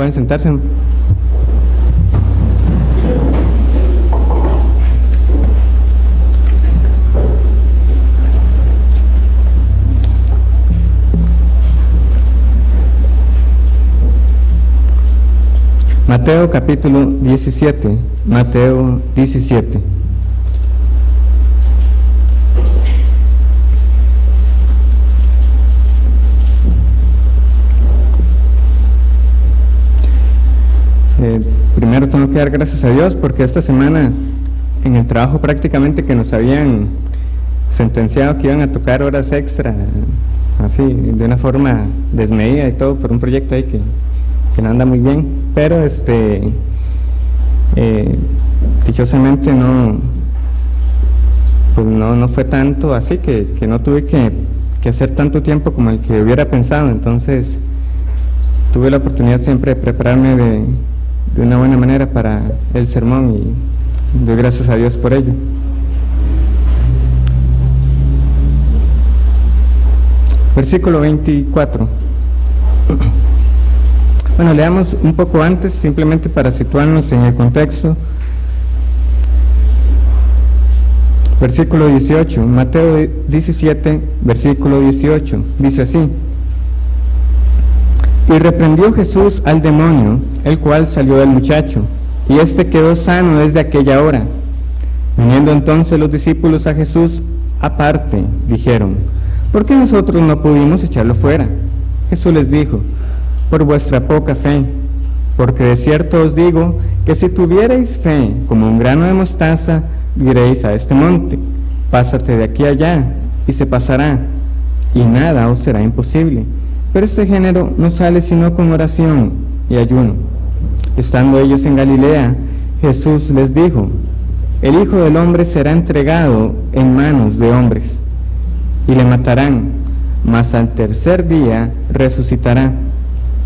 Pueden sentarse. Mateo capítulo 17. Mateo 17. Primero tengo que dar gracias a Dios porque esta semana en el trabajo prácticamente que nos habían sentenciado que iban a tocar horas extra, así, de una forma desmedida y todo, por un proyecto ahí que no anda muy bien, pero dichosamente no fue tanto así que no tuve que hacer tanto tiempo como el que hubiera pensado. Entonces tuve la oportunidad siempre de prepararme de una buena manera para el sermón y doy gracias a Dios por ello. Versículo 24. Bueno, leamos un poco antes, simplemente para situarnos en el contexto. Versículo 18, Mateo 17, versículo 18, dice así: Y reprendió Jesús al demonio, el cual salió del muchacho, y éste quedó sano desde aquella hora. Viniendo entonces los discípulos a Jesús aparte, dijeron: ¿Por qué nosotros no pudimos echarlo fuera? Jesús les dijo: Por vuestra poca fe, porque de cierto os digo que si tuvierais fe como un grano de mostaza, diréis a este monte: pásate de aquí allá, y se pasará, y nada os será imposible. Pero este género no sale sino con oración y ayuno. Estando ellos en Galilea, Jesús les dijo: El Hijo del Hombre será entregado en manos de hombres, y le matarán, mas al tercer día resucitará.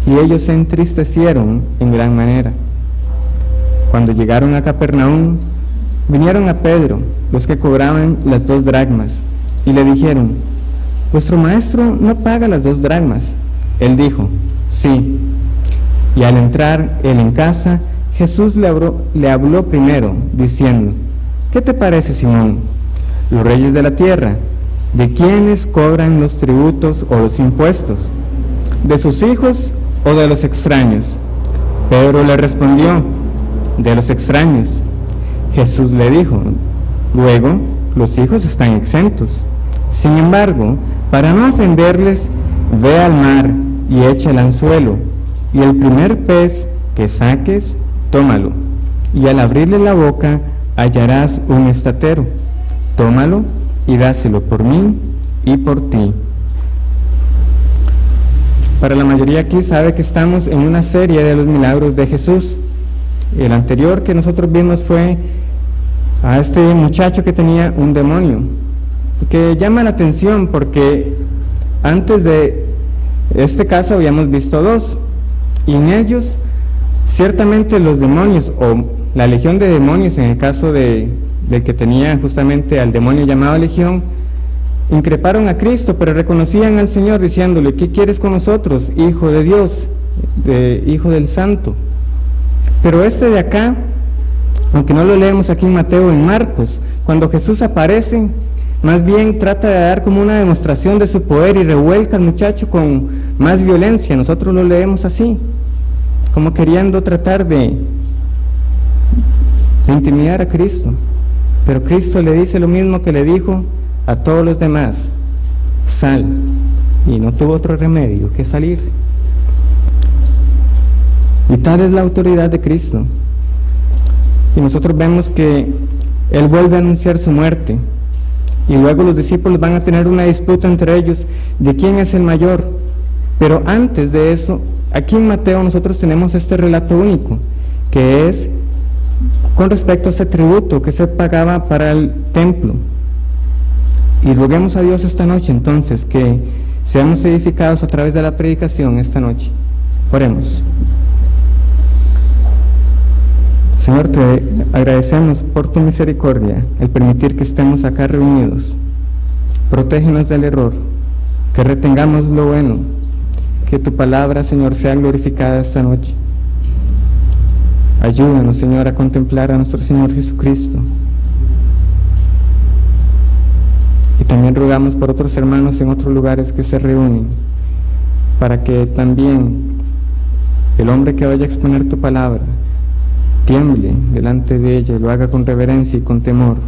Y ellos se entristecieron en gran manera. Cuando llegaron a Capernaum, vinieron a Pedro los que cobraban las 2 dracmas, y le dijeron: ¿Vuestro maestro no paga las 2 dracmas? Él dijo: Sí. Y al entrar él en casa, Jesús le habló primero, diciendo: ¿Qué te parece, Simón? Los reyes de la tierra, ¿de quiénes cobran los tributos o los impuestos? ¿De sus hijos o de los extraños? Pedro le respondió: de los extraños. Jesús le dijo: luego, los hijos están exentos. Sin embargo, para no ofenderles, ve al mar y echa el anzuelo, y el primer pez que saques, tómalo, y al abrirle la boca hallarás un estatero. Tómalo y dáselo por mí y por ti. Para la mayoría aquí sabe que estamos en una serie de los milagros de Jesús. El anterior que nosotros vimos fue a este muchacho que tenía un demonio, que llama la atención porque antes de este caso habíamos visto 2, y en ellos ciertamente los demonios, o la legión de demonios en el caso del que tenía justamente al demonio llamado legión, increparon a Cristo, pero reconocían al Señor diciéndole: ¿qué quieres con nosotros, Hijo de Dios, Hijo del Santo? Pero este de acá, aunque no lo leemos aquí en Mateo, en Marcos, cuando Jesús aparece, más bien trata de dar como una demostración de su poder y revuelca al muchacho con más violencia. Nosotros lo leemos así, como queriendo tratar de intimidar a Cristo. Pero Cristo le dice lo mismo que le dijo a todos los demás: sal. Y no tuvo otro remedio que salir. Y tal es la autoridad de Cristo. Y nosotros vemos que Él vuelve a anunciar su muerte, y luego los discípulos van a tener una disputa entre ellos de quién es el mayor. Pero antes de eso, aquí en Mateo nosotros tenemos este relato único, que es con respecto a ese tributo que se pagaba para el templo. Y roguemos a Dios esta noche entonces que seamos edificados a través de la predicación esta noche. Oremos. Señor, te agradecemos por tu misericordia el permitir que estemos acá reunidos. Protégenos del error, que retengamos lo bueno, que tu palabra, Señor, sea glorificada esta noche. Ayúdanos, Señor, a contemplar a nuestro Señor Jesucristo. Y también rogamos por otros hermanos en otros lugares que se reúnen, para que también el hombre que vaya a exponer tu palabra tiemble delante de ella y lo haga con reverencia y con temor.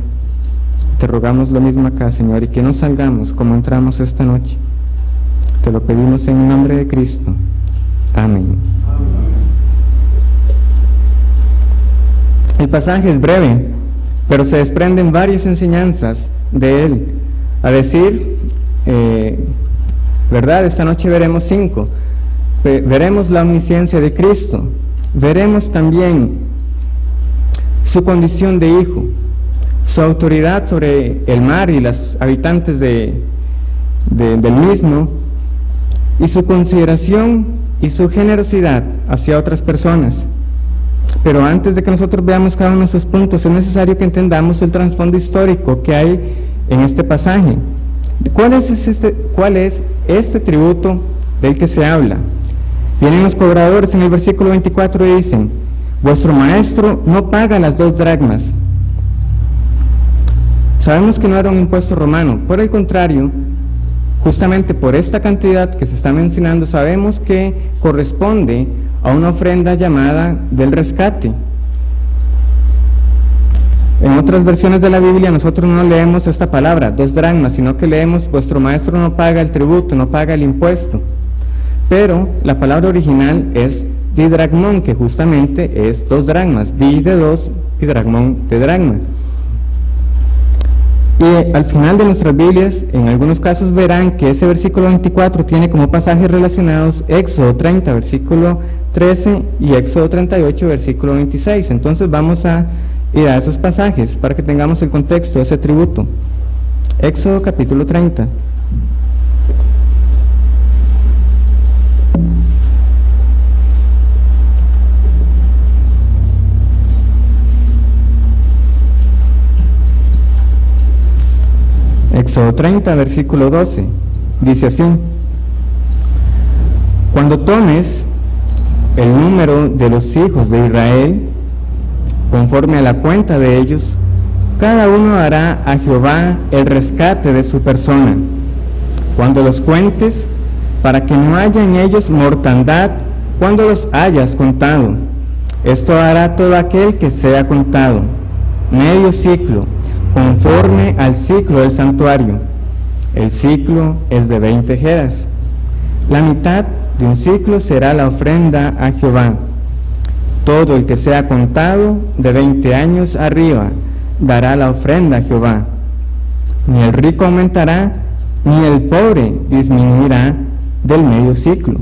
Te rogamos lo mismo acá, Señor, y que no salgamos como entramos esta noche. Te lo pedimos en el nombre de Cristo. Amén. El pasaje es breve, pero se desprenden varias enseñanzas de él. A decir, ¿verdad? Esta noche veremos 5. Veremos la omnisciencia de Cristo. Veremos también su condición de hijo, su autoridad sobre el mar y los habitantes del mismo, y su consideración y su generosidad hacia otras personas. Pero antes de que nosotros veamos cada uno de esos puntos, es necesario que entendamos el trasfondo histórico que hay en este pasaje. ¿Cuál es este tributo del que se habla? Vienen los cobradores en el versículo 24 y dicen: vuestro maestro no paga las 2 dracmas. Sabemos que no era un impuesto romano, por el contrario, justamente por esta cantidad que se está mencionando, sabemos que corresponde a una ofrenda llamada del rescate. En otras versiones de la Biblia nosotros no leemos esta palabra, 2 dracmas, sino que leemos: vuestro maestro no paga el tributo, no paga el impuesto. Pero la palabra original es didracmón, que justamente es 2 dracmas, di de 2 y dracmón de dracma. Y al final de nuestras Biblias, en algunos casos verán que ese versículo 24 tiene como pasajes relacionados Éxodo 30, versículo 13, y Éxodo 38, versículo 26. Entonces vamos a ir a esos pasajes para que tengamos el contexto de ese tributo. Éxodo capítulo 30. Éxodo 30, versículo 12, dice así: cuando tomes el número de los hijos de Israel, conforme a la cuenta de ellos, cada uno hará a Jehová el rescate de su persona. Cuando los cuentes, para que no haya en ellos mortandad cuando los hayas contado. Esto hará todo aquel que sea contado, medio ciclo, conforme al ciclo del santuario. El ciclo es de 20 jeras. La mitad de un ciclo será la ofrenda a Jehová. Todo el que sea contado de 20 años arriba dará la ofrenda a Jehová. Ni el rico aumentará, ni el pobre disminuirá del medio ciclo,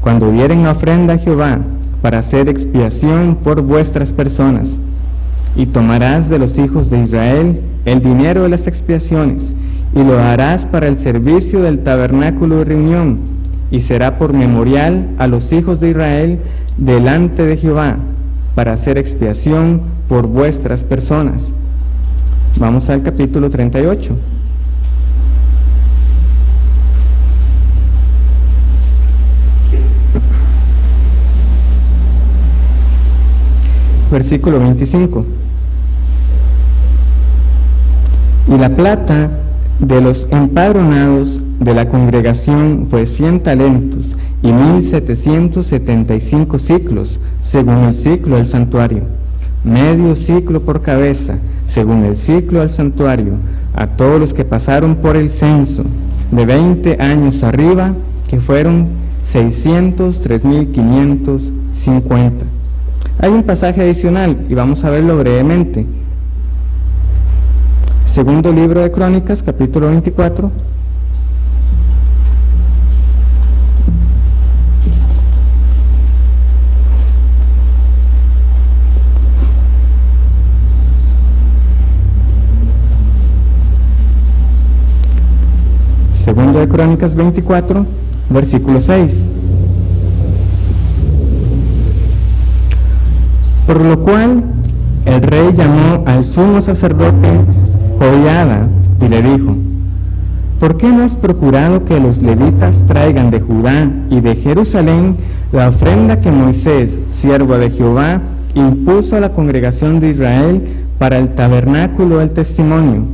cuando dieren la ofrenda a Jehová, para hacer expiación por vuestras personas. Y tomarás de los hijos de Israel el dinero de las expiaciones, y lo harás para el servicio del tabernáculo de reunión, y será por memorial a los hijos de Israel delante de Jehová, para hacer expiación por vuestras personas. Vamos al capítulo 38. Versículo 25. Y la plata de los empadronados de la congregación fue 100 talentos y 1775 ciclos, según el ciclo del santuario, medio ciclo por cabeza, según el ciclo del santuario, a todos los que pasaron por el censo, de 20 años arriba, que fueron 603.550. Hay un pasaje adicional y vamos a verlo brevemente. Segundo libro de Crónicas, capítulo 24. Segundo de Crónicas 24, versículo 6. Por lo cual el rey llamó al sumo sacerdote Joiada y le dijo: ¿por qué no has procurado que los levitas traigan de Judá y de Jerusalén la ofrenda que Moisés, siervo de Jehová, impuso a la congregación de Israel para el tabernáculo del testimonio,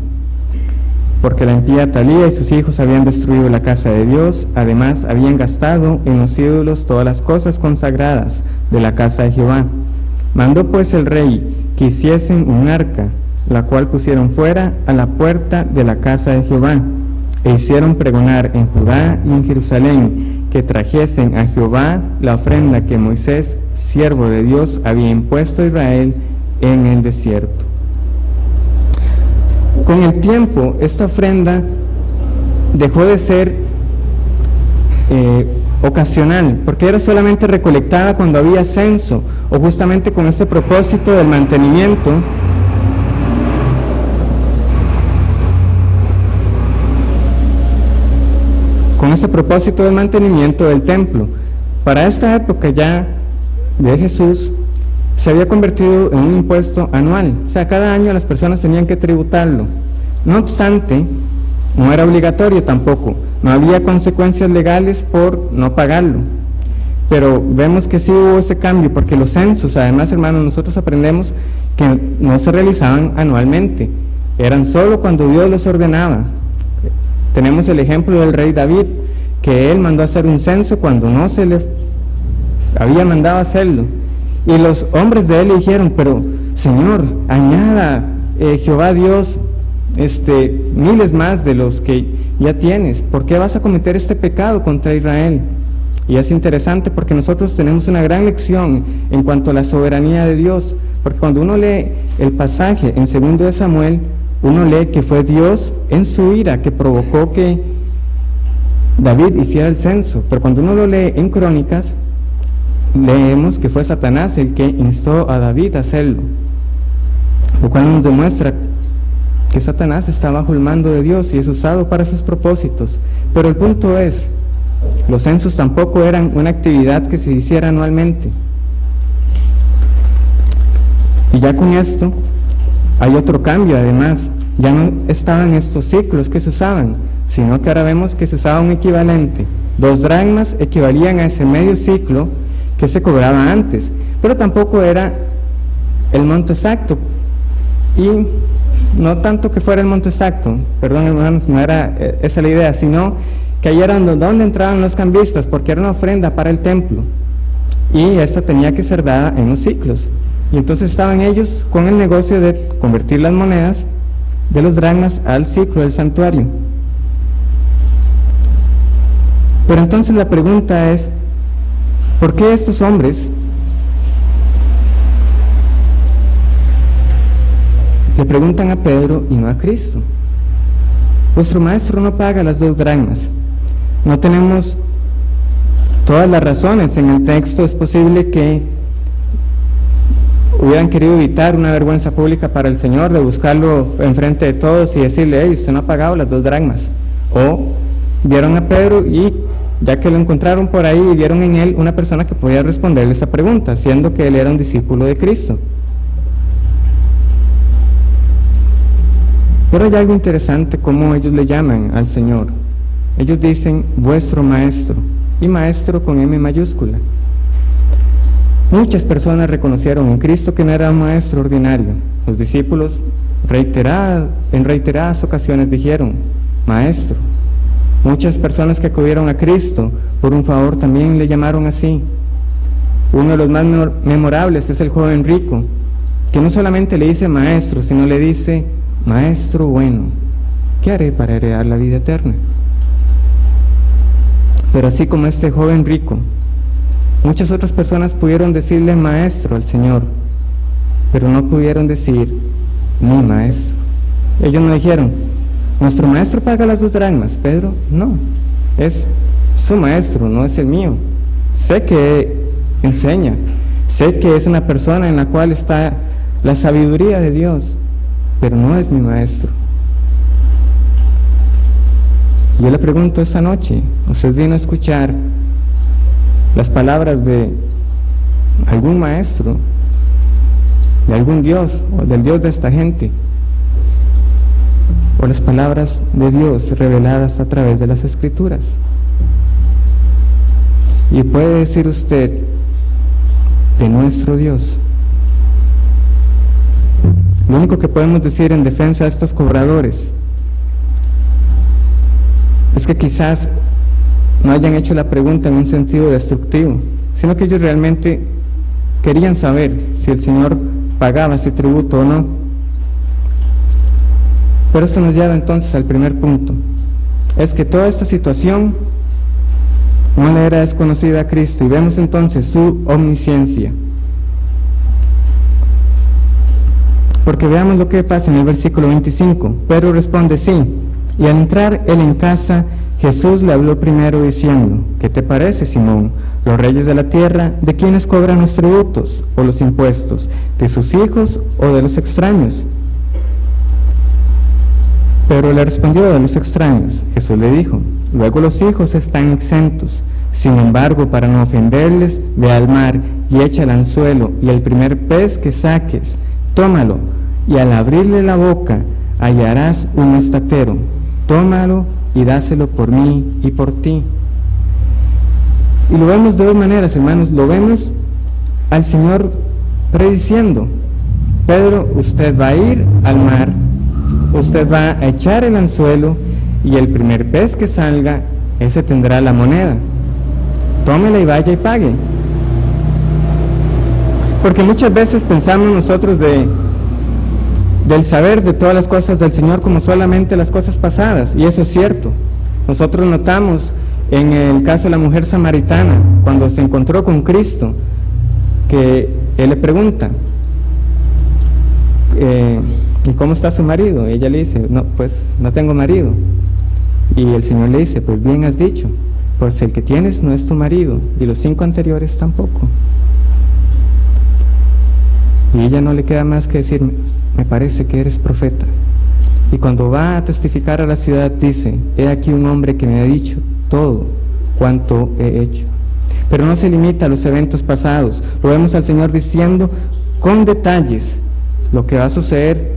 porque la impía Atalía y sus hijos habían destruido la casa de Dios, además habían gastado en los ídolos todas las cosas consagradas de la casa de Jehová. Mandó pues el rey que hiciesen un arca, la cual pusieron fuera a la puerta de la casa de Jehová, e hicieron pregonar en Judá y en Jerusalén que trajesen a Jehová la ofrenda que Moisés, siervo de Dios, había impuesto a Israel en el desierto. Con el tiempo, esta ofrenda dejó de ser ocasional, porque era solamente recolectada cuando había censo, o justamente con este propósito del mantenimiento del templo. Para esta época ya de Jesús se había convertido en un impuesto anual, o sea, cada año las personas tenían que tributarlo. No obstante, no era obligatorio tampoco, no había consecuencias legales por no pagarlo, pero vemos que sí hubo ese cambio, porque los censos, además, hermanos, nosotros aprendemos que no se realizaban anualmente, eran solo cuando Dios los ordenaba. Tenemos el ejemplo del rey David, que él mandó a hacer un censo cuando no se le había mandado hacerlo, y los hombres de él le dijeron: pero Señor, añada Jehová Dios miles más de los que ya tienes, ¿por qué vas a cometer este pecado contra Israel? Y es interesante porque nosotros tenemos una gran lección en cuanto a la soberanía de Dios, porque cuando uno lee el pasaje en 2 de Samuel, uno lee que fue Dios en su ira que provocó que David hiciera el censo, pero cuando uno lo lee en Crónicas, leemos que fue Satanás el que instó a David a hacerlo, lo cual nos demuestra que Satanás está bajo el mando de Dios y es usado para sus propósitos. Pero el punto es, los censos tampoco eran una actividad que se hiciera anualmente. Y ya con esto hay otro cambio además, ya no estaban estos ciclos que se usaban, sino que ahora vemos que se usaba un equivalente. 2 dracmas equivalían a ese medio ciclo que se cobraba antes, pero tampoco era el monto exacto, y no tanto que fuera el monto exacto, perdón hermanos, no era esa la idea, sino que ahí era donde entraban los cambistas, porque era una ofrenda para el templo, y esta tenía que ser dada en los ciclos, y entonces estaban ellos con el negocio de convertir las monedas de los dracmas al ciclo del santuario. Pero entonces la pregunta es, ¿por qué estos hombres le preguntan a Pedro y no a Cristo? Vuestro maestro no paga las 2 dracmas. No tenemos todas las razones en el texto. Es posible que hubieran querido evitar una vergüenza pública para el Señor, de buscarlo enfrente de todos y decirle: hey, usted no ha pagado las 2 dracmas. O vieron a Pedro y ya que lo encontraron por ahí, vieron en él una persona que podía responderle esa pregunta, siendo que él era un discípulo de Cristo. Pero hay algo interesante cómo ellos le llaman al Señor. Ellos dicen vuestro maestro, y maestro con M mayúscula. Muchas personas reconocieron en Cristo que no era un maestro ordinario. Los discípulos en reiteradas ocasiones dijeron maestro. Muchas personas que acudieron a Cristo por un favor también le llamaron así. Uno de los más memorables es el joven rico, que no solamente le dice maestro, sino le dice: maestro bueno, ¿qué haré para heredar la vida eterna? Pero así como este joven rico, muchas otras personas pudieron decirle maestro al Señor, pero no pudieron decir mi maestro. Ellos no dijeron: nuestro maestro paga las 2 dracmas. Pedro, no, es su maestro, no es el mío. Sé que enseña, sé que es una persona en la cual está la sabiduría de Dios, pero no es mi maestro. Yo le pregunto esta noche, ¿usted vino a escuchar las palabras de algún maestro, de algún Dios, o del Dios de esta gente, o las palabras de Dios reveladas a través de las Escrituras? Y puede decir usted: de nuestro Dios, Lo único que podemos decir en defensa de estos cobradores es que quizás no hayan hecho la pregunta en un sentido destructivo, sino que ellos realmente querían saber si el Señor pagaba ese tributo o no. Pero esto nos lleva entonces al primer punto, es que toda esta situación no le era desconocida a Cristo, y vemos entonces su omnisciencia. Porque veamos lo que pasa en el versículo 25. Pedro responde: sí. Y al entrar él en casa, Jesús le habló primero diciendo: ¿qué te parece, Simón? Los reyes de la tierra, ¿de quiénes cobran los tributos o los impuestos? ¿De sus hijos o de los extraños? Pedro le respondió: de los extraños. Jesús le dijo: luego los hijos están exentos. Sin embargo, para no ofenderles, ve al mar y echa el anzuelo, y el primer pez que saques, tómalo, y al abrirle la boca hallarás un estatero. Tómalo y dáselo por mí y por ti. Y lo vemos de dos maneras, hermanos. Lo vemos al Señor prediciendo: Pedro, usted va a ir al mar, usted va a echar el anzuelo, y el primer pez que salga, ese tendrá la moneda. Tómela y vaya y pague. Porque muchas veces pensamos nosotros del saber de todas las cosas del Señor como solamente las cosas pasadas, y eso es cierto. Nosotros notamos en el caso de la mujer samaritana, cuando se encontró con Cristo, que Él le pregunta: ¿y cómo está su marido? Y ella le dice: no, pues no tengo marido. Y el Señor le dice: pues bien has dicho, pues el que tienes no es tu marido, y los 5 anteriores tampoco. Y ella no le queda más que decir: me parece que eres profeta. Y cuando va a testificar a la ciudad dice: he aquí un hombre que me ha dicho todo cuanto he hecho. Pero no se limita a los eventos pasados. Lo vemos al Señor diciendo con detalles lo que va a suceder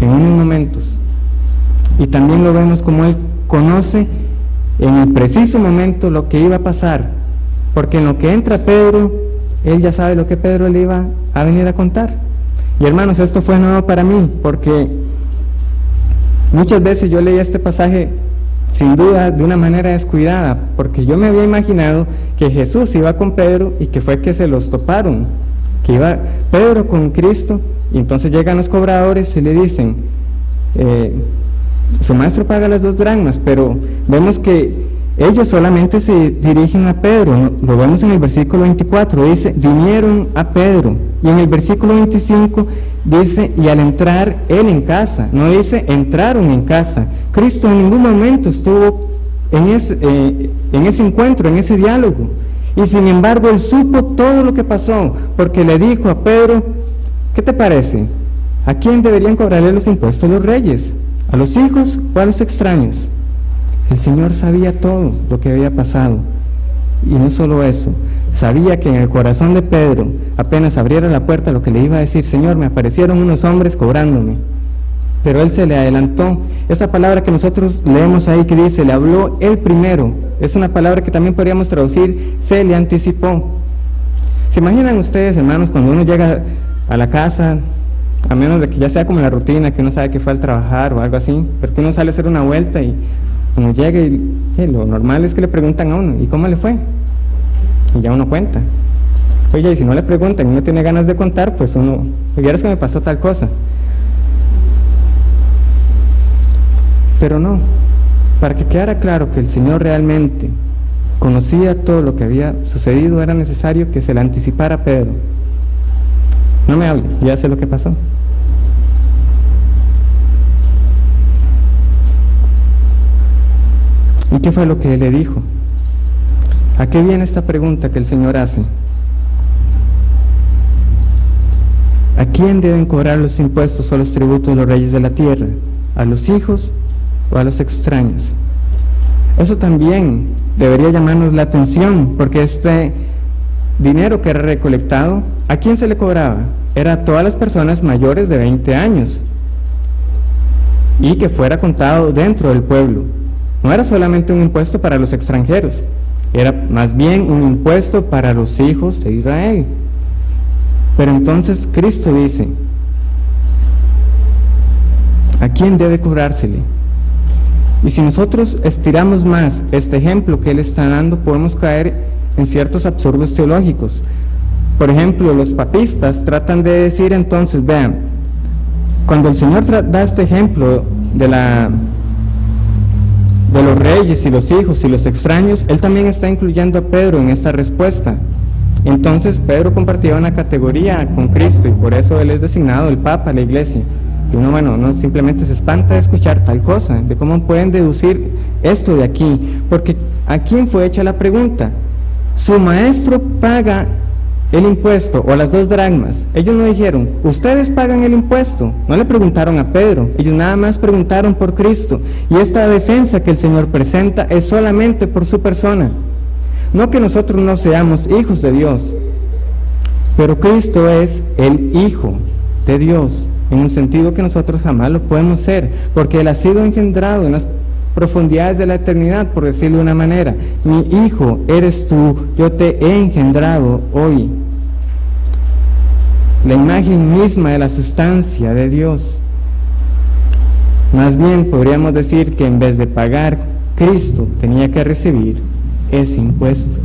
en unos momentos. Y también lo vemos como Él conoce en el preciso momento lo que iba a pasar, porque en lo que entra Pedro, Él ya sabe lo que Pedro le iba a venir a contar. Y hermanos, esto fue nuevo para mí, porque muchas veces yo leía este pasaje sin duda de una manera descuidada, porque yo me había imaginado que Jesús iba con Pedro y que fue que se los toparon, que iba Pedro con Cristo, y entonces llegan los cobradores y le dicen: su maestro paga las 2 dracmas, pero vemos que ellos solamente se dirigen a Pedro. Lo vemos en el versículo 24, dice: vinieron a Pedro. Y en el versículo 25 dice: y al entrar él en casa. No dice entraron en casa. Cristo en ningún momento estuvo en ese encuentro, en ese diálogo. Y sin embargo él supo todo lo que pasó, porque le dijo a Pedro: ¿qué te parece? ¿A quién deberían cobrarle los impuestos los reyes? ¿A los hijos o a los extraños? El Señor sabía todo lo que había pasado, y no solo eso, sabía que en el corazón de Pedro, apenas abriera la puerta, lo que le iba a decir: Señor, me aparecieron unos hombres cobrándome. Pero él se le adelantó. Esa palabra que nosotros leemos ahí que dice: le habló él primero, es una palabra que también podríamos traducir: se le anticipó. ¿Se imaginan ustedes, hermanos, cuando uno llega a la casa, a menos de que ya sea como la rutina, que uno sabe que fue al trabajar o algo así, pero que uno sale a hacer una vuelta y uno llega y lo normal es que le preguntan a uno: ¿y cómo le fue? Y ya uno cuenta. Oye, y si no le preguntan y uno tiene ganas de contar, pues uno: ¿vieras que me pasó tal cosa? Pero no, para que quedara claro que el Señor realmente conocía todo lo que había sucedido, era necesario que se le anticipara a Pedro. No me hable, ya sé lo que pasó. ¿Y qué fue lo que él le dijo? ¿A qué viene esta pregunta que el Señor hace? ¿A quién deben cobrar los impuestos o los tributos los reyes de la tierra? ¿A los hijos o a los extraños? Eso también debería llamarnos la atención, porque este dinero que era recolectado, ¿a quién se le cobraba? Era a todas las personas mayores de 20 años y que fuera contado dentro del pueblo. No era solamente un impuesto para los extranjeros, era más bien un impuesto para los hijos de Israel. Pero entonces Cristo dice: ¿A quién debe cobrársele? Y si nosotros estiramos más este ejemplo que él está dando, podemos caer en ciertos absurdos teológicos. Por ejemplo, los papistas tratan de decir entonces, vean, cuando el Señor da este ejemplo de los reyes y los hijos y los extraños, él también está incluyendo a Pedro en esta respuesta. Entonces Pedro compartía una categoría con Cristo y por eso él es designado el Papa, la Iglesia. Y uno, no simplemente se espanta de escuchar tal cosa, de cómo pueden deducir esto de aquí, porque ¿a quién fue hecha la pregunta? Su maestro paga el impuesto o las 2 dracmas. Ellos no dijeron, ustedes pagan el impuesto, no le preguntaron a Pedro, ellos nada más preguntaron por Cristo, y esta defensa que el Señor presenta es solamente por su persona. No que nosotros no seamos hijos de Dios, pero Cristo es el Hijo de Dios, en un sentido que nosotros jamás lo podemos ser, porque Él ha sido engendrado en las profundidades de la eternidad, por decirlo de una manera. Mi hijo eres tú, yo te he engendrado hoy. La imagen misma de la sustancia de Dios. Más bien podríamos decir que en vez de pagar, Cristo tenía que recibir ese impuesto.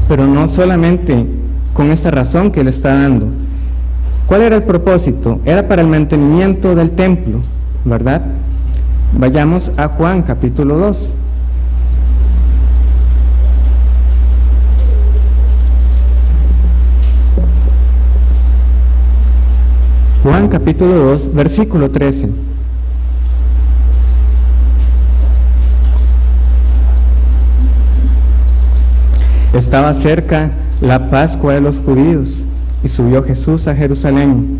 Pero no solamente con esa razón que Él está dando. ¿Cuál era el propósito? Era para el mantenimiento del templo, ¿verdad? Vayamos a Juan capítulo 2. Juan capítulo 2, versículo 13. Estaba cerca la Pascua de los judíos, y subió Jesús a Jerusalén,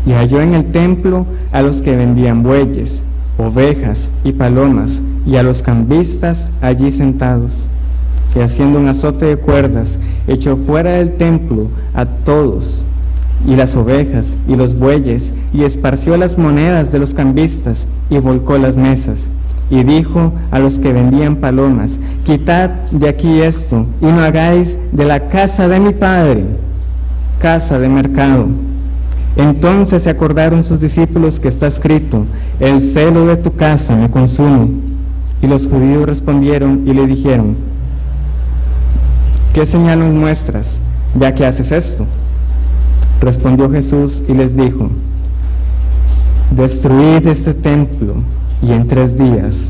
y halló en el templo a los que vendían bueyes, ovejas y palomas, y a los cambistas allí sentados. Y haciendo un azote de cuerdas, echó fuera del templo a todos, y las ovejas y los bueyes, y esparció las monedas de los cambistas, y volcó las mesas. Y dijo a los que vendían palomas, quitad de aquí esto, y no hagáis de la casa de mi Padre casa de mercado. Entonces se acordaron sus discípulos que está escrito, el celo de tu casa me consume. Y los judíos respondieron y le dijeron, ¿qué señal nos muestras, ya que haces esto? Respondió Jesús y les dijo, destruid este templo, y en 3 días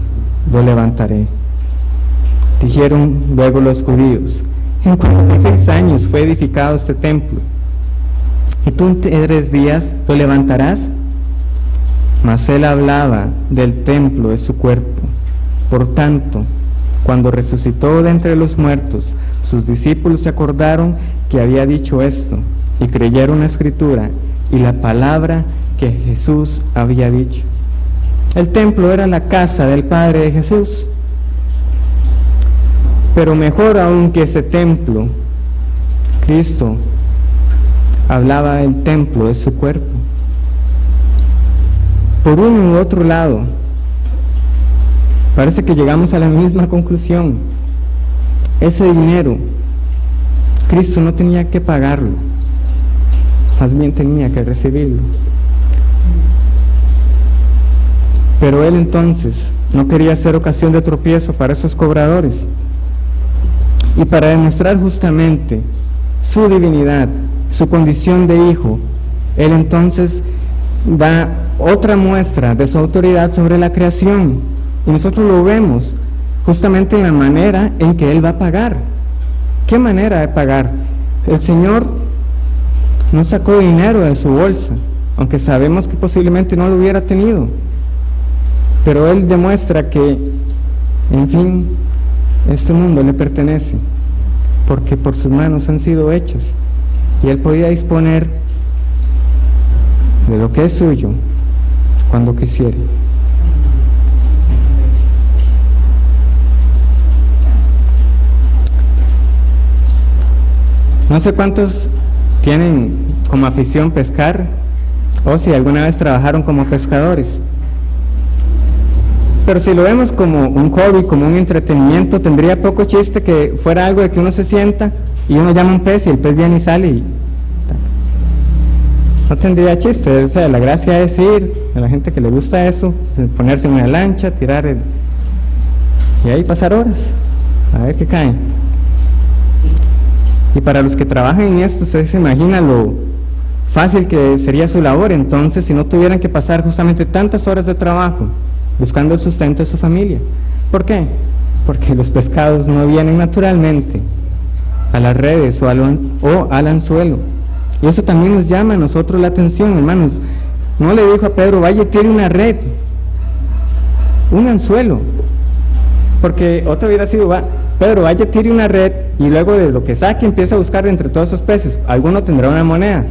lo levantaré. Dijeron luego los judíos, en 46 años fue edificado este templo, ¿y tú en 3 días lo levantarás? Mas él hablaba del templo de su cuerpo. Por tanto, cuando resucitó de entre los muertos, sus discípulos se acordaron que había dicho esto, y creyeron la escritura y la palabra que Jesús había dicho. El templo era la casa del Padre de Jesús. Pero mejor aún que ese templo, Cristo hablaba del templo de su cuerpo. Por uno u otro lado, parece que llegamos a la misma conclusión. Ese dinero, Cristo no tenía que pagarlo, más bien tenía que recibirlo. Pero Él entonces no quería ser ocasión de tropiezo para esos cobradores. Y para demostrar justamente su divinidad, su condición de hijo, Él entonces da otra muestra de su autoridad sobre la creación. Y nosotros lo vemos justamente en la manera en que Él va a pagar. ¿Qué manera de pagar? El Señor no sacó dinero de su bolsa, aunque sabemos que posiblemente no lo hubiera tenido. Pero Él demuestra que, en fin, este mundo le pertenece, porque por sus manos han sido hechas, y Él podía disponer de lo que es suyo cuando quisiera. No sé cuántos tienen como afición pescar, o si alguna vez trabajaron como pescadores. Pero si lo vemos como un hobby, como un entretenimiento, tendría poco chiste que fuera algo de que uno se sienta y uno llama a un pez y el pez viene y sale. No tendría chiste. O sea, la gracia es ir, a la gente que le gusta eso, ponerse en una lancha, y ahí pasar horas, a ver qué cae. Y para los que trabajan en esto, ustedes se imaginan lo fácil que sería su labor, entonces, si no tuvieran que pasar justamente tantas horas de trabajo buscando el sustento de su familia. ¿Por qué? Porque los pescados no vienen naturalmente a las redes o al anzuelo. Y eso también nos llama a nosotros la atención, hermanos. No le dijo a Pedro, vaya y tire una red, un anzuelo, porque otra hubiera sido, Pedro, vaya, tire una red y luego de lo que saque empieza a buscar entre todos esos peces, alguno tendrá una moneda.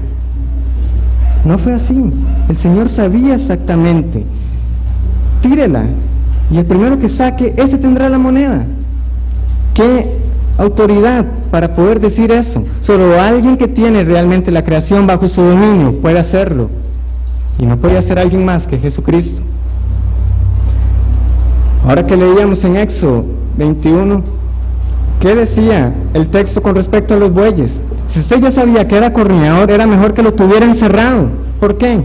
No fue así. El Señor sabía exactamente, tírela y el primero que saque, ese tendrá la moneda. ¿Qué autoridad para poder decir eso? Solo alguien que tiene realmente la creación bajo su dominio puede hacerlo, y no puede hacer alguien más que Jesucristo. Ahora que leíamos en Éxodo 21, ¿qué decía el texto con respecto a los bueyes? Si usted ya sabía que era corneador, era mejor que lo tuviera encerrado. ¿Por qué?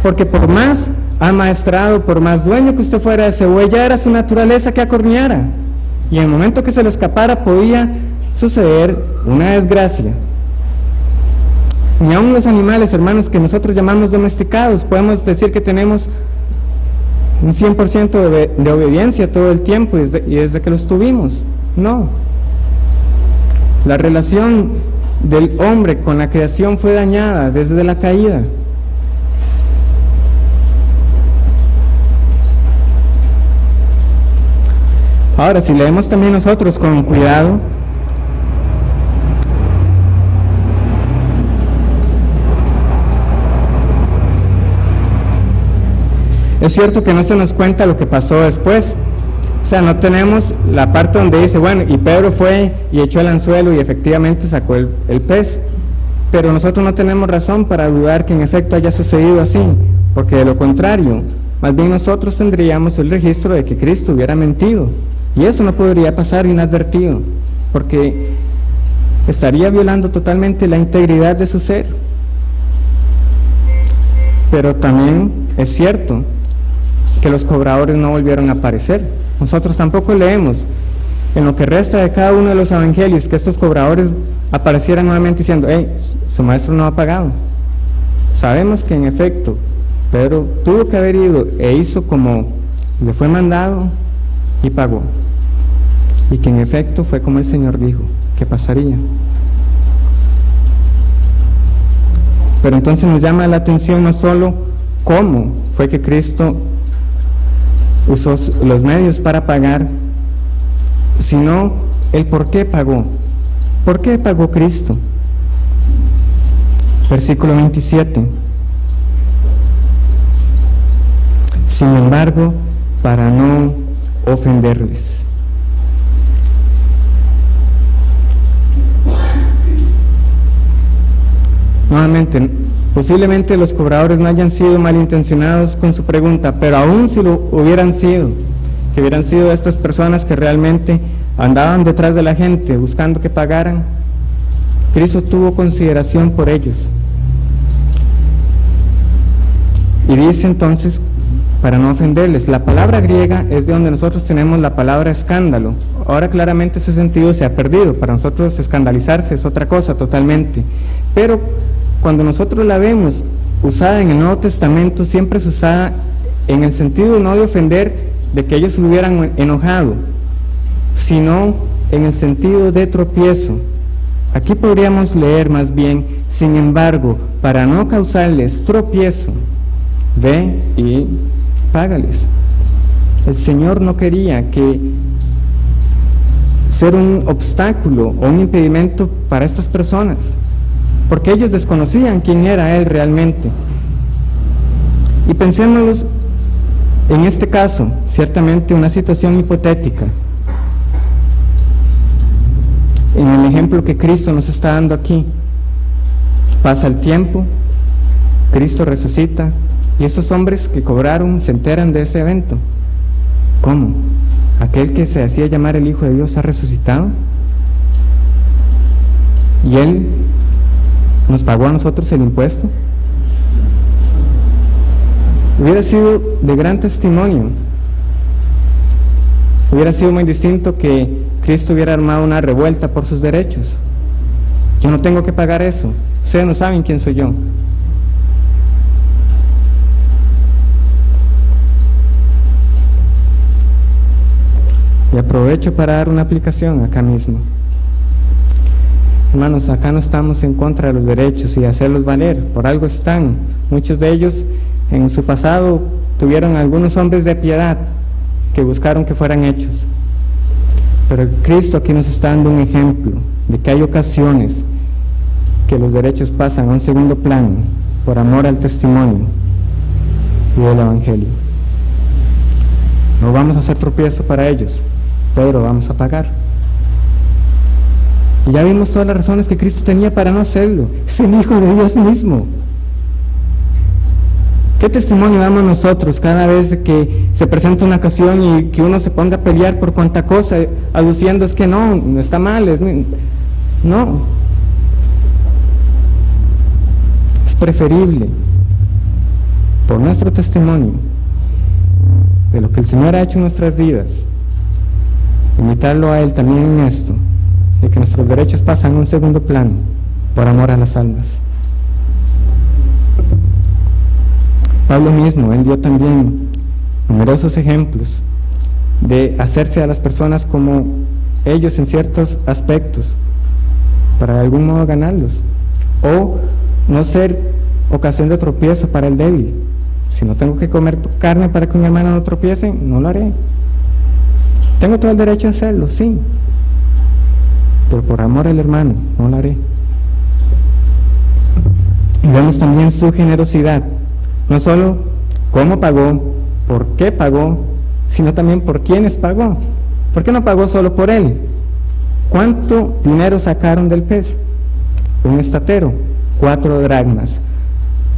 Porque por más amaestrado, por más dueño que usted fuera de ese buey, ya era su naturaleza que acorneara. Y en el momento que se le escapara podía suceder una desgracia. Ni aun los animales, hermanos, que nosotros llamamos domesticados, podemos decir que tenemos un 100% de obediencia todo el tiempo y desde que los tuvimos. No. La relación del hombre con la creación fue dañada desde la caída. Ahora, si leemos también nosotros con cuidado, es cierto que no se nos cuenta lo que pasó después. O sea, no tenemos la parte donde dice, bueno, y Pedro fue y echó el anzuelo y efectivamente sacó el pez. Pero nosotros no tenemos razón para dudar que en efecto haya sucedido así, porque de lo contrario, más bien nosotros tendríamos el registro de que Cristo hubiera mentido. Y eso no podría pasar inadvertido, porque estaría violando totalmente la integridad de su ser. Pero también es cierto que los cobradores no volvieron a aparecer. Nosotros tampoco leemos en lo que resta de cada uno de los evangelios que estos cobradores aparecieran nuevamente diciendo, su maestro no ha pagado. Sabemos que en efecto Pedro tuvo que haber ido e hizo como le fue mandado y pagó, y que en efecto fue como el Señor dijo que pasaría. Pero entonces nos llama la atención no solo cómo fue que Cristo usó los medios para pagar, sino el por qué pagó. ¿Por qué pagó Cristo? Versículo 27. Sin embargo, para no ofenderles. Nuevamente, posiblemente los cobradores no hayan sido malintencionados con su pregunta, pero aún si lo hubieran sido, que hubieran sido estas personas que realmente andaban detrás de la gente buscando que pagaran, Cristo tuvo consideración por ellos. Y dice entonces, para no ofenderles. La palabra griega es de donde nosotros tenemos la palabra escándalo. Ahora claramente ese sentido se ha perdido. Para nosotros escandalizarse es otra cosa totalmente. Pero cuando nosotros la vemos usada en el Nuevo Testamento, siempre es usada en el sentido no de ofender, de que ellos se hubieran enojado, sino en el sentido de tropiezo. Aquí podríamos leer más bien, sin embargo, para no causarles tropiezo, ve y págales. El Señor no quería que ser un obstáculo o un impedimento para estas personas, porque ellos desconocían quién era Él realmente. Y pensémoslos en este caso, ciertamente una situación hipotética. En el ejemplo que Cristo nos está dando aquí, pasa el tiempo, Cristo resucita, y estos hombres que cobraron se enteran de ese evento. ¿Cómo? ¿Aquel que se hacía llamar el Hijo de Dios ha resucitado? ¿Y Él nos pagó a nosotros el impuesto? Hubiera sido de gran testimonio. Hubiera sido muy distinto que Cristo hubiera armado una revuelta por sus derechos. Yo no tengo que pagar eso. Ustedes no saben quién soy yo. Y aprovecho para dar una aplicación acá mismo. Hermanos, acá no estamos en contra de los derechos y de hacerlos valer. Por algo están. Muchos de ellos en su pasado tuvieron algunos hombres de piedad que buscaron que fueran hechos. Pero Cristo aquí nos está dando un ejemplo de que hay ocasiones que los derechos pasan a un segundo plano por amor al testimonio y del Evangelio. No vamos a hacer tropiezo para ellos, pero vamos a pagar. Y ya vimos todas las razones que Cristo tenía para no hacerlo. Es el Hijo de Dios mismo. ¿Qué testimonio damos nosotros cada vez que se presenta una ocasión y que uno se ponga a pelear por cuanta cosa, aduciendo es que no está mal? No. Es preferible, por nuestro testimonio, de lo que el Señor ha hecho en nuestras vidas, imitarlo a Él también en esto, de que nuestros derechos pasan a un segundo plano, por amor a las almas. Pablo mismo, él dio también numerosos ejemplos de hacerse a las personas como ellos en ciertos aspectos, para de algún modo ganarlos, o no ser ocasión de tropiezo para el débil. Si no tengo que comer carne para que un hermano no tropiece, no lo haré. Tengo todo el derecho a hacerlo, sí, pero por amor al hermano, no lo haré. Y vemos también su generosidad. No solo cómo pagó, por qué pagó, sino también por quiénes pagó. ¿Por qué no pagó solo por él? ¿Cuánto dinero sacaron del pez? Un estatero, 4 dracmas,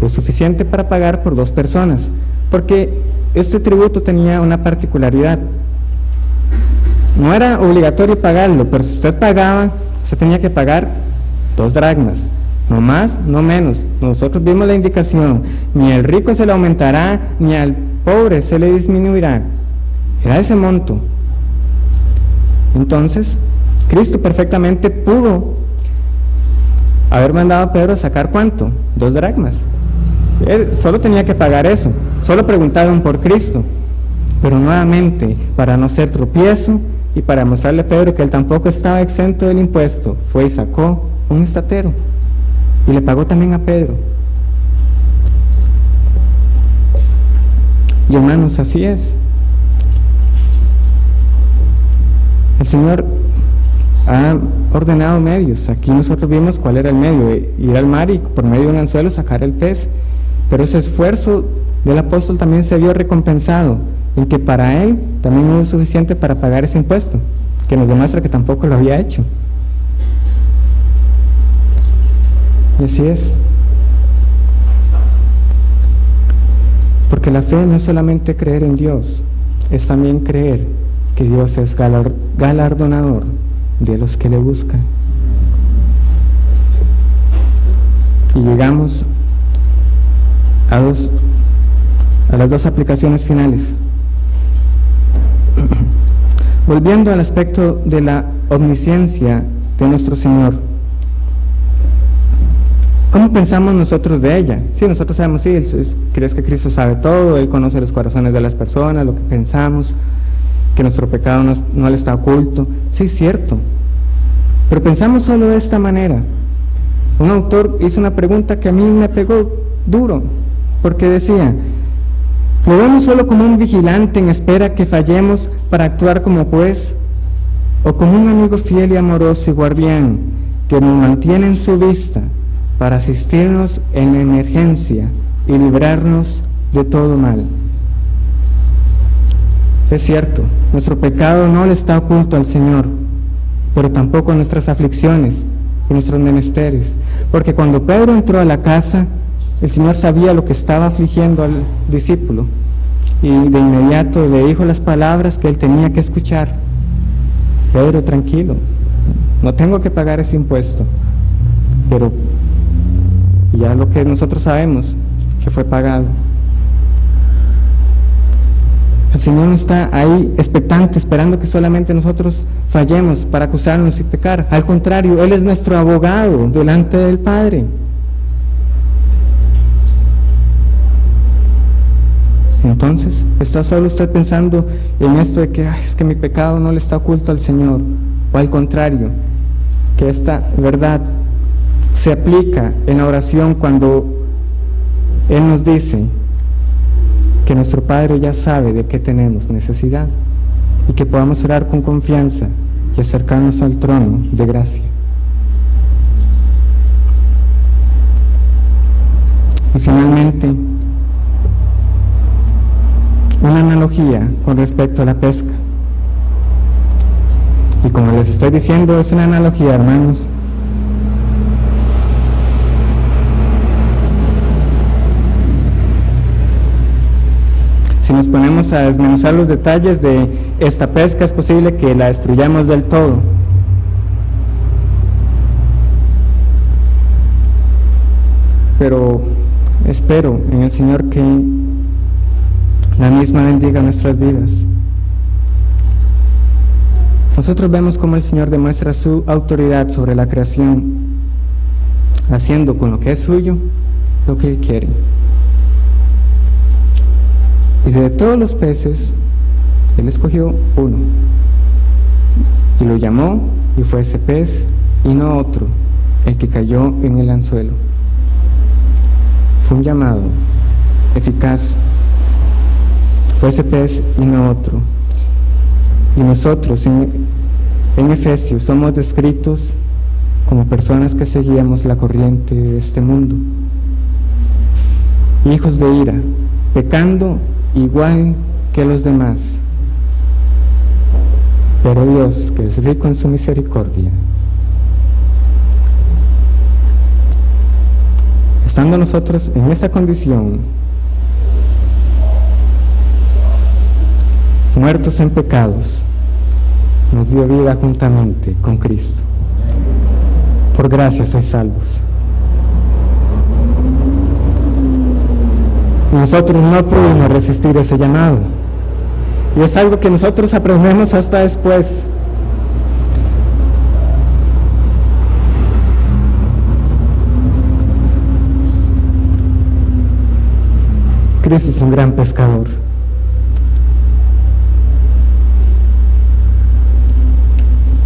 lo suficiente para pagar por 2 personas, porque este tributo tenía una particularidad. No era obligatorio pagarlo, pero si usted pagaba, usted tenía que pagar 2 dracmas. No más, no menos. Nosotros vimos la indicación, ni al rico se le aumentará, ni al pobre se le disminuirá. Era ese monto. Entonces, Cristo perfectamente pudo haber mandado a Pedro a sacar ¿cuánto? 2 dracmas. Él solo tenía que pagar eso. Solo preguntaron por Cristo. Pero nuevamente, para no ser tropiezo y para mostrarle a Pedro que él tampoco estaba exento del impuesto, fue y sacó un estatero. Y le pagó también a Pedro. Y hermanos, así es. El Señor ha ordenado medios. Aquí nosotros vimos cuál era el medio: ir al mar y por medio de un anzuelo sacar el pez. Pero ese esfuerzo del apóstol también se vio recompensado, en que para él también hubo suficiente para pagar ese impuesto, que nos demuestra que tampoco lo había hecho. Y así es. Porque la fe no es solamente creer en Dios, es también creer que Dios es galardonador de los que le buscan. Y llegamos a las 2 aplicaciones finales. Volviendo al aspecto de la omnisciencia de nuestro Señor, ¿cómo pensamos nosotros de ella? Sí, nosotros sabemos, sí, crees que Cristo sabe todo, Él conoce los corazones de las personas, lo que pensamos, que nuestro pecado no le está oculto. Sí, cierto. Pero pensamos solo de esta manera. Un autor hizo una pregunta que a mí me pegó duro, porque decía: ¿lo vemos solo como un vigilante en espera que fallemos para actuar como juez? ¿O como un amigo fiel y amoroso y guardián que nos mantiene en su vista para asistirnos en la emergencia y librarnos de todo mal? Es cierto, nuestro pecado no le está oculto al Señor, pero tampoco nuestras aflicciones y nuestros menesteres, porque cuando Pedro entró a la casa, el Señor sabía lo que estaba afligiendo al discípulo, y de inmediato le dijo las palabras que él tenía que escuchar: Pedro, tranquilo, no tengo que pagar ese impuesto, pero ya lo que nosotros sabemos, que fue pagado. El Señor no está ahí expectante, esperando que solamente nosotros fallemos para acusarnos y pecar. Al contrario, Él es nuestro abogado delante del Padre. Entonces, ¿está solo usted pensando en esto de que es que mi pecado no le está oculto al Señor? O al contrario, que esta verdad se aplica en la oración cuando Él nos dice que nuestro Padre ya sabe de qué tenemos necesidad y que podamos orar con confianza y acercarnos al trono de gracia. Y finalmente, una analogía con respecto a la pesca. Y como les estoy diciendo, es una analogía, hermanos. Si nos ponemos a desmenuzar los detalles de esta pesca, es posible que la destruyamos del todo. Pero espero en el Señor que la misma bendiga nuestras vidas. Nosotros vemos cómo el Señor demuestra su autoridad sobre la creación, haciendo con lo que es suyo lo que Él quiere. Y de todos los peces, Él escogió uno, y lo llamó, y fue ese pez, y no otro, el que cayó en el anzuelo. Fue un llamado eficaz, fue ese pez y no otro. Y nosotros en Efesios somos descritos como personas que seguíamos la corriente de este mundo, hijos de ira, pecando igual que los demás. Pero Dios, que es rico en su misericordia, estando nosotros en esa condición, muertos en pecados, nos dio vida juntamente con Cristo. Por gracia sois salvos. Nosotros no pudimos resistir ese llamado, y es algo que nosotros aprendemos hasta después. Cristo es un gran pescador.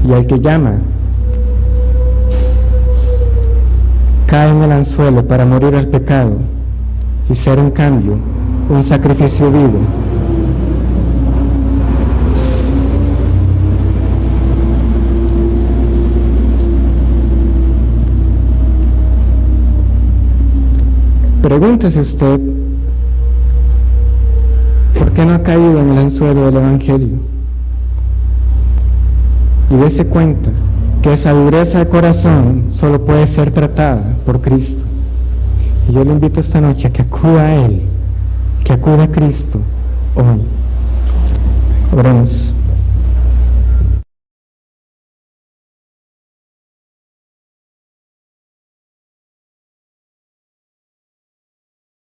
Y al que llama, cae en el anzuelo para morir al pecado y ser en cambio un sacrificio vivo. Pregúntese usted, ¿por qué no ha caído en el anzuelo del Evangelio? Y dése cuenta que esa dureza de corazón solo puede ser tratada por Cristo. Y yo le invito esta noche a que acuda a Él, que acuda a Cristo hoy. Oremos.